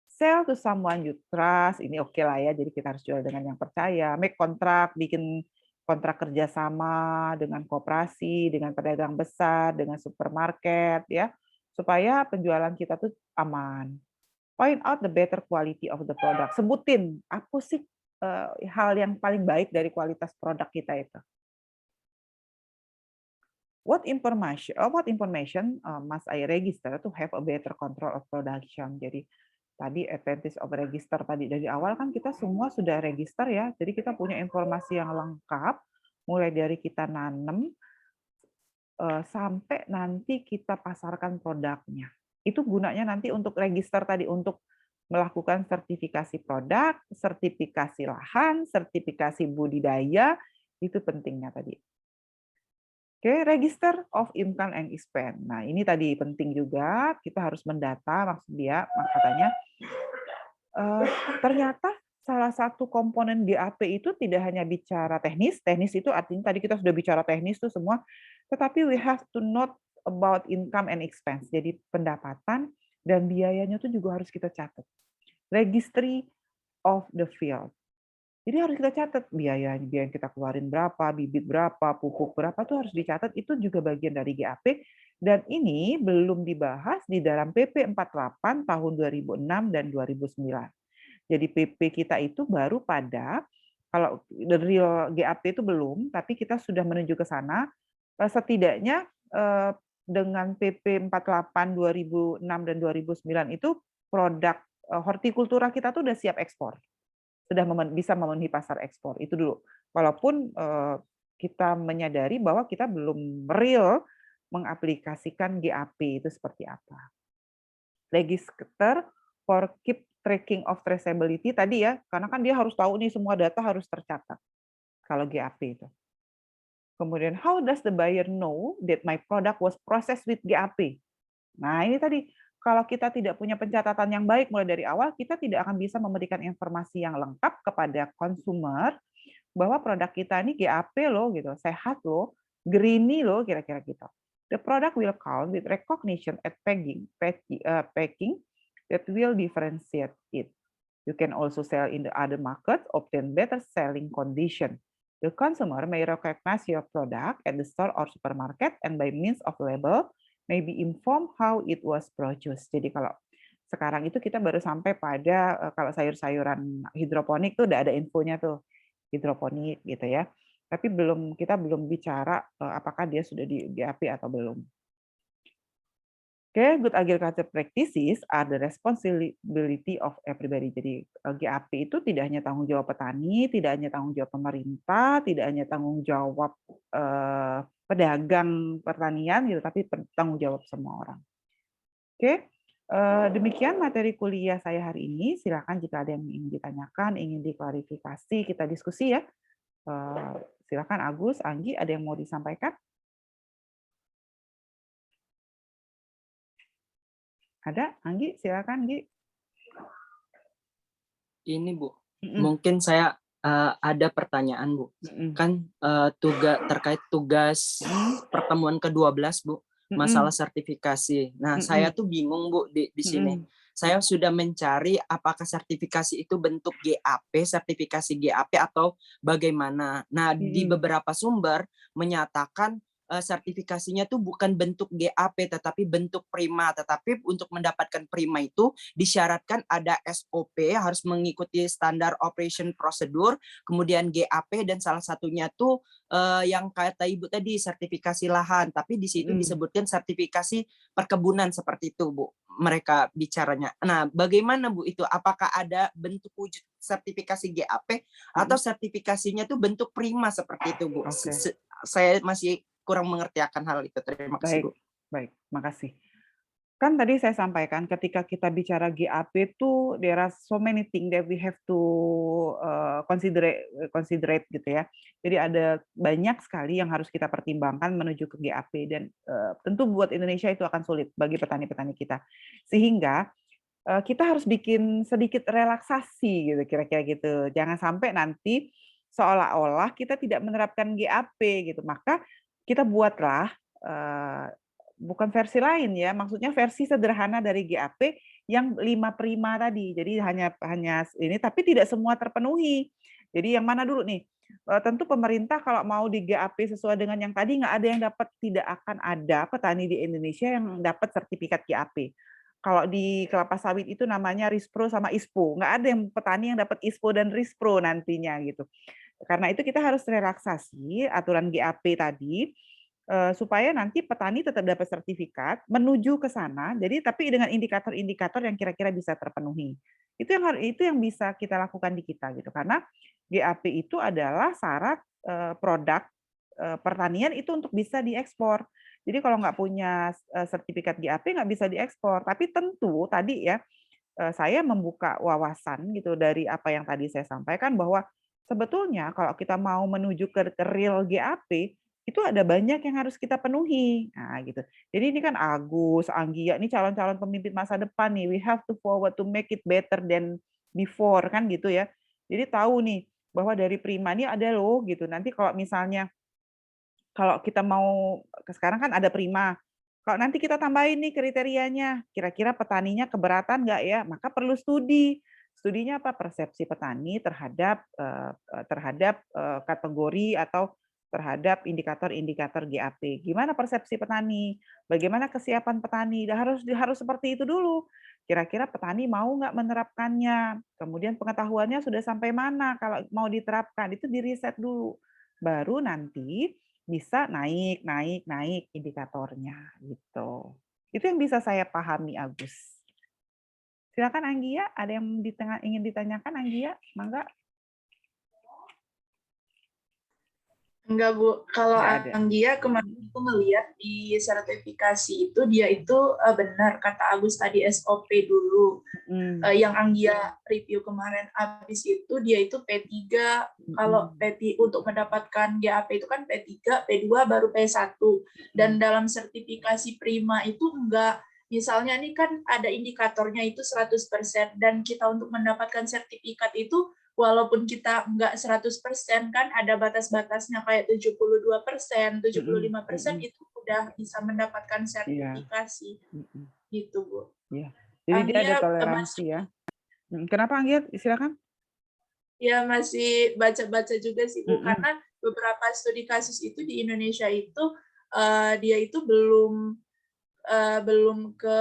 Sell to someone you trust, ini oke lah ya, jadi kita harus jual dengan yang percaya. Make kontrak, bikin kontrak kerjasama dengan koperasi, dengan pedagang besar, dengan supermarket, ya, supaya penjualan kita tuh aman. Point out the better quality of the product. Sebutin apa sih hal yang paling baik dari kualitas produk kita itu. What information must I register to have a better control of production? Jadi tadi advantage of register tadi dari awal kan kita semua sudah register ya. Jadi kita punya informasi yang lengkap mulai dari kita nanam sampai nanti kita pasarkan produknya. Itu gunanya nanti untuk register tadi untuk melakukan sertifikasi produk, sertifikasi lahan, sertifikasi budidaya, itu pentingnya tadi. Oke, register of income and expense. Nah, ini tadi penting juga, kita harus mendata, maksud dia, katanya, ternyata salah satu komponen GAP itu tidak hanya bicara teknis itu artinya tadi kita sudah bicara teknis itu semua, tetapi we have to note about income and expense. Jadi pendapatan dan biayanya itu juga harus kita catat. Registry of the field. Jadi harus kita catat biaya yang kita keluarin berapa, bibit berapa, pupuk berapa tuh harus dicatat, itu juga bagian dari GAP dan ini belum dibahas di dalam PP 48 tahun 2006 dan 2009. Jadi PP kita itu baru pada kalau the real GAP itu belum, tapi kita sudah menuju ke sana. Setidaknya dengan PP 48 2006 dan 2009 itu produk hortikultura kita tuh udah siap ekspor. Sudah bisa memenuhi pasar ekspor, itu dulu. Walaupun kita menyadari bahwa kita belum real mengaplikasikan GAP itu seperti apa. Register for keep tracking of traceability tadi ya, karena kan dia harus tahu nih semua data harus tercatat kalau GAP itu. Kemudian how does the buyer know that my product was processed with GAP? Nah, ini tadi kalau kita tidak punya pencatatan yang baik mulai dari awal, kita tidak akan bisa memberikan informasi yang lengkap kepada konsumer bahwa produk kita ini GAP loh gitu, sehat loh, greeny loh kira-kira gitu. The product will count with recognition at packing that will differentiate it. You can also sell in the other market, obtain better selling condition. The consumer may recognize your product at the store or supermarket and by means of label may be informed how it was produced. Jadi kalau sekarang itu kita baru sampai pada kalau sayur-sayuran hidroponik tuh udah ada infonya tuh hidroponik gitu ya. Tapi kita belum bicara apakah dia sudah di GAP atau belum. Oke, good agriculture practices are the responsibility of everybody. Jadi GAP itu tidak hanya tanggung jawab petani, tidak hanya tanggung jawab pemerintah, tidak hanya tanggung jawab pedagang pertanian gitu, tapi tanggung jawab semua orang. Oke, demikian materi kuliah saya hari ini. Silakan jika ada yang ingin ditanyakan, ingin diklarifikasi, kita diskusi ya. Silakan Agus, Anggi, ada yang mau disampaikan? Ada, Anggi, silakan, Anggi. Ini Bu, mungkin saya ada pertanyaan Bu. Kan terkait tugas pertemuan ke-12 Bu, masalah sertifikasi. Nah, saya tuh bingung Bu di sini. Saya sudah mencari apakah sertifikasi itu bentuk GAP, sertifikasi GAP atau bagaimana. Nah, di beberapa sumber menyatakan sertifikasinya tuh bukan bentuk GAP tetapi bentuk prima. Tetapi untuk mendapatkan prima itu disyaratkan ada SOP, harus mengikuti standar operation procedure, kemudian GAP dan salah satunya tuh yang kata Ibu tadi sertifikasi lahan, tapi di situ disebutkan sertifikasi perkebunan seperti itu Bu. Mereka bicaranya. Nah, bagaimana Bu itu? Apakah ada bentuk wujud sertifikasi GAP atau sertifikasinya tuh bentuk prima seperti itu Bu? Saya masih kurang mengerti akan hal itu. Terima kasih Bu. Baik, makasih. Kan tadi saya sampaikan ketika kita bicara GAP itu there are so many things that we have to considerate gitu ya. Jadi ada banyak sekali yang harus kita pertimbangkan menuju ke GAP dan tentu buat Indonesia itu akan sulit bagi petani-petani kita. Sehingga kita harus bikin sedikit relaksasi gitu kira-kira gitu. Jangan sampai nanti seolah-olah kita tidak menerapkan GAP gitu. Maka kita buatlah bukan versi lain ya, maksudnya versi sederhana dari GAP yang 5 prima tadi. Jadi hanya ini, tapi tidak semua terpenuhi. Jadi yang mana dulu nih? Tentu pemerintah kalau mau di GAP sesuai dengan yang tadi, nggak ada yang dapat, tidak akan ada petani di Indonesia yang dapat sertifikat GAP. Kalau di kelapa sawit itu namanya Rispro sama ISPO, nggak ada yang petani yang dapat ISPO dan Rispro nantinya gitu. Karena itu kita harus relaksasi aturan GAP tadi, supaya nanti petani tetap dapat sertifikat menuju ke sana. Jadi tapi dengan indikator-indikator yang kira-kira bisa terpenuhi. Itu yang bisa kita lakukan di kita gitu. Karena GAP itu adalah syarat produk pertanian itu untuk bisa diekspor. Jadi kalau nggak punya sertifikat GAP nggak bisa diekspor. Tapi tentu tadi ya saya membuka wawasan gitu dari apa yang tadi saya sampaikan bahwa sebetulnya kalau kita mau menuju ke real GAP itu ada banyak yang harus kita penuhi. Nah, gitu. Jadi ini kan Agus, Anggia, ini calon-calon pemimpin masa depan nih. We have to forward to make it better than before kan gitu ya. Jadi tahu nih bahwa dari Prima ini ada loh gitu. Nanti kalau misalnya kalau kita mau sekarang kan ada Prima. Kalau nanti kita tambahin nih kriterianya, kira-kira petaninya keberatan nggak ya? Maka perlu studi. Studinya apa? Persepsi petani terhadap kategori atau terhadap indikator-indikator GAP. Gimana persepsi petani? Bagaimana kesiapan petani? Harus seperti itu dulu. Kira-kira petani mau nggak menerapkannya? Kemudian pengetahuannya sudah sampai mana kalau mau diterapkan? Itu diriset dulu. Baru nanti bisa naik indikatornya gitu. Itu yang bisa saya pahami, Agus. Silakan Anggia, ada yang ingin ditanyakan Anggia? Mangga. Enggak, Bu. Kalau Anggia kemarin itu ngelihat di sertifikasi itu, dia itu benar kata Agus tadi SOP dulu. Yang Anggia review kemarin habis itu, dia itu P3. Kalau P3 untuk mendapatkan GAP itu kan P3, P2, baru P1. Dan dalam sertifikasi Prima itu enggak. Misalnya ini kan ada indikatornya itu 100%, dan kita untuk mendapatkan sertifikat itu walaupun kita enggak 100% kan ada batas-batasnya kayak 72%, 75% itu udah bisa mendapatkan sertifikasi. Gitu, Bu. Iya. Jadi dia ada toleransi ya. Kenapa Anggia? Silakan. Ya masih baca-baca juga sih, Bu, karena beberapa studi kasus itu di Indonesia itu dia itu belum ke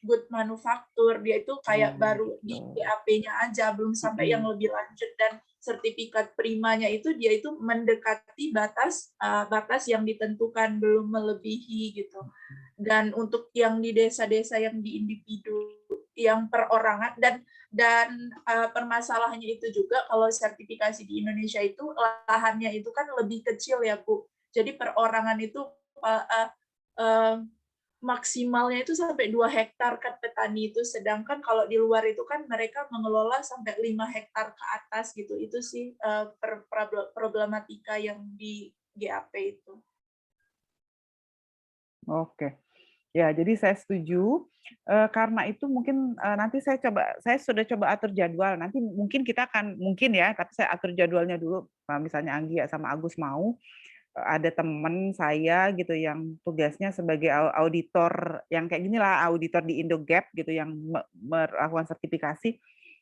good manufaktur, dia itu kayak baru di GAP-nya aja, belum sampai yang lebih lanjut, dan sertifikat primanya itu dia itu mendekati batas yang ditentukan, belum melebihi gitu. Dan untuk yang di desa-desa yang di individu yang perorangan dan permasalahannya itu juga kalau sertifikasi di Indonesia itu lahannya itu kan lebih kecil ya, Bu. Jadi perorangan itu maksimalnya itu sampai 2 hektar kan petani itu, sedangkan kalau di luar itu kan mereka mengelola sampai 5 hektar ke atas gitu. Itu sih problematika yang di GAP itu. Oke. Ya, jadi saya setuju. Karena itu mungkin nanti saya sudah coba atur jadwal. Nanti mungkin kita akan tapi saya atur jadwalnya dulu. Misalnya Anggia sama Agus mau, ada teman saya gitu yang tugasnya sebagai auditor yang kayak ginilah, auditor di Indogap gitu yang melakukan sertifikasi.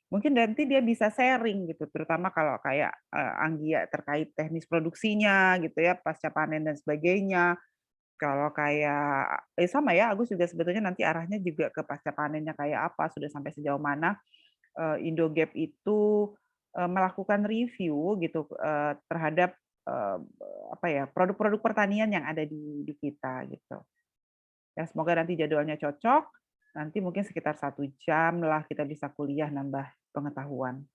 Mungkin nanti dia bisa sharing gitu, terutama kalau kayak Anggia terkait teknis produksinya gitu ya, pasca panen dan sebagainya. Kalau kayak sama ya, Agus juga sebetulnya nanti arahnya juga ke pasca panennya kayak apa, sudah sampai sejauh mana Indogap itu melakukan review gitu terhadap produk-produk pertanian yang ada di kita gitu. Ya semoga nanti jadwalnya cocok. Nanti mungkin sekitar 1 jam lah kita bisa kuliah nambah pengetahuan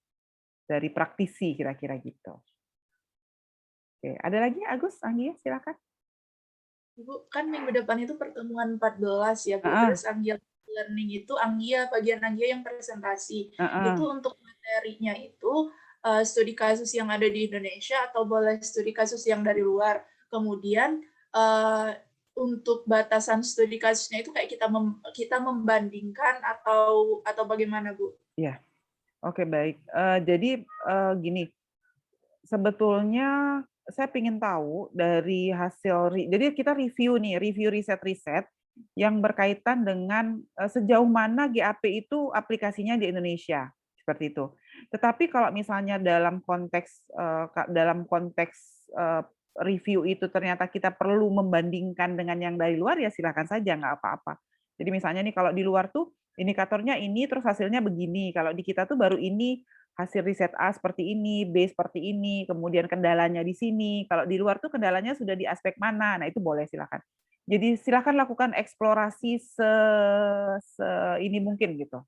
dari praktisi kira-kira gitu. Oke, ada lagi Agus, Anggia silakan. Bu, kan minggu depan itu pertemuan 14 ya, Bu. Terus Anggia learning itu bagian Anggia yang presentasi. Itu untuk materinya itu studi kasus yang ada di Indonesia atau boleh studi kasus yang dari luar. Kemudian untuk batasan studi kasusnya itu kayak kita membandingkan atau bagaimana, Bu? Iya. Oke, baik. Jadi gini, sebetulnya saya ingin tahu dari hasil, jadi kita review riset-riset yang berkaitan dengan sejauh mana GAP itu aplikasinya di Indonesia, seperti itu. Tetapi kalau misalnya dalam konteks review itu ternyata kita perlu membandingkan dengan yang dari luar, ya silakan saja, nggak apa-apa. Jadi misalnya nih kalau di luar tuh indikatornya ini, terus hasilnya begini. Kalau di kita tuh baru ini, hasil riset A seperti ini, B seperti ini, kemudian kendalanya di sini. Kalau di luar tuh kendalanya sudah di aspek mana. Nah, itu boleh silakan. Jadi silakan lakukan eksplorasi ini mungkin gitu.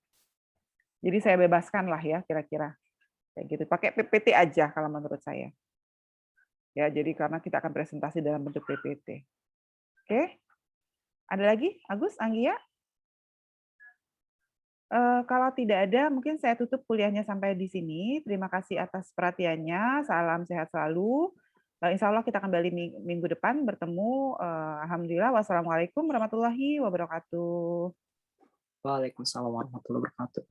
Jadi saya bebaskan lah ya kira-kira. Kayak gitu. Pakai PPT aja kalau menurut saya. Ya, jadi karena kita akan presentasi dalam bentuk PPT. Oke? Ada lagi? Agus, Anggia? Kalau tidak ada, mungkin saya tutup kuliahnya sampai di sini. Terima kasih atas perhatiannya. Salam sehat selalu. Insya Allah kita kembali minggu depan bertemu. Alhamdulillah. Wassalamualaikum warahmatullahi wabarakatuh. Waalaikumsalam warahmatullahi wabarakatuh.